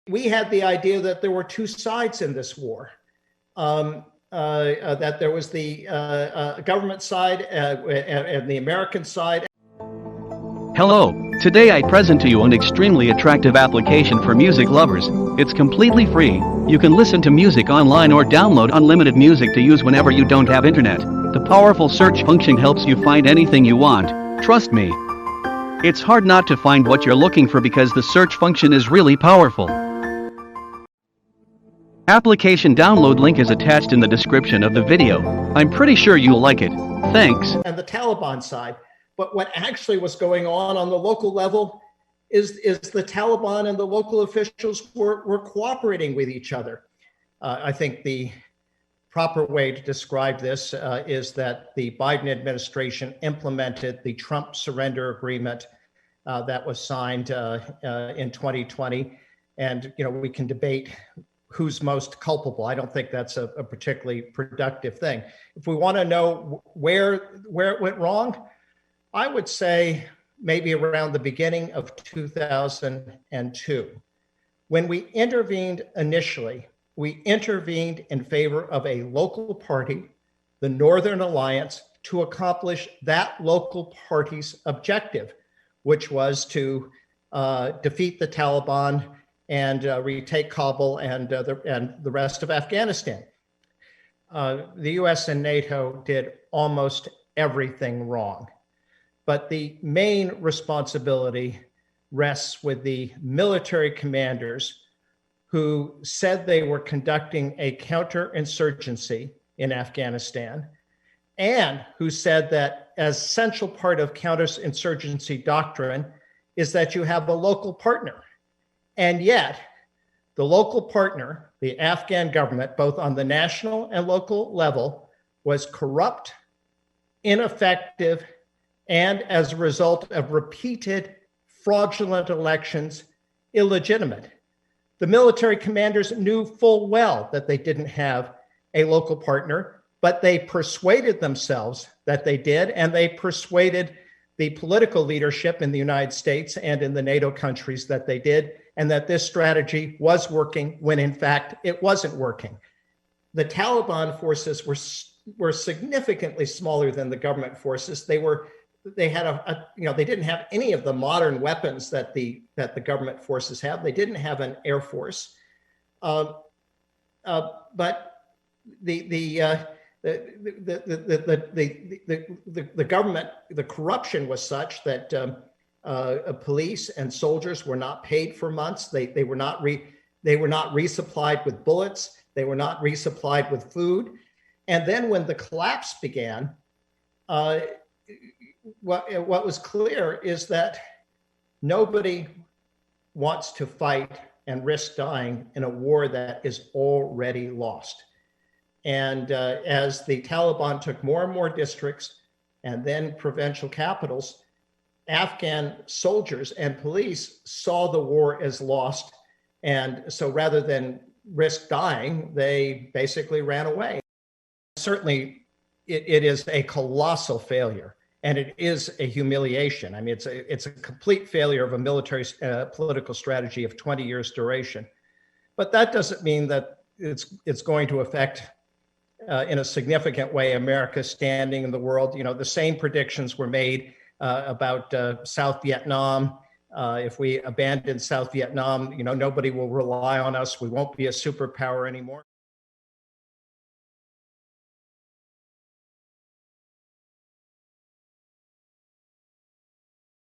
We had the idea that there were two sides in this war, that there was the government side and the American side. Hello, today I present to you an extremely attractive application for music lovers. It's completely free. You can listen to music online or download unlimited music to use whenever you don't have internet. The powerful search function helps you find anything you want. Trust me. It's hard not to find what you're looking for because the search function is really powerful. Application download link is attached in the description of the video. I'm pretty sure you'll like it. Thanks. And the Taliban side. But what actually was going on the local level is the Taliban and the local officials were cooperating with each other. I think the proper way to describe this is that the Biden administration implemented the Trump surrender agreement that was signed in 2020. And, we can debate who's most culpable. I don't think that's a particularly productive thing. If we want to know where it went wrong, I would say maybe around the beginning of 2002. When we intervened initially, we intervened in favor of a local party, the Northern Alliance, to accomplish that local party's objective, which was to defeat the Taliban and retake Kabul and the rest of Afghanistan. The US and NATO did almost everything wrong. But the main responsibility rests with the military commanders who said they were conducting a counterinsurgency in Afghanistan and who said that as essential part of counterinsurgency doctrine is that you have a local partner. And yet the local partner, the Afghan government, both on the national and local level, was corrupt, ineffective, and as a result of repeated fraudulent elections, illegitimate. The military commanders knew full well that they didn't have a local partner, but they persuaded themselves that they did, and they persuaded the political leadership in the United States and in the NATO countries that they did, and that this strategy was working when in fact it wasn't working. The Taliban forces were significantly smaller than the government forces. They had they didn't have any of the modern weapons that the government forces have. They didn't have an air force, but the government, the corruption was such that police and soldiers were not paid for months. They were not resupplied with bullets. They were not resupplied with food. And then when the collapse began, what was clear is that nobody wants to fight and risk dying in a war that is already lost. And as the Taliban took more and more districts and then provincial capitals, Afghan soldiers and police saw the war as lost. And so rather than risk dying, they basically ran away. Certainly, it is a colossal failure. And it is a humiliation. I mean, it's a complete failure of a military political strategy of 20 years duration. But that doesn't mean that it's going to affect in a significant way America's standing in the world. The same predictions were made about South Vietnam. If we abandon South Vietnam, nobody will rely on us. We won't be a superpower anymore.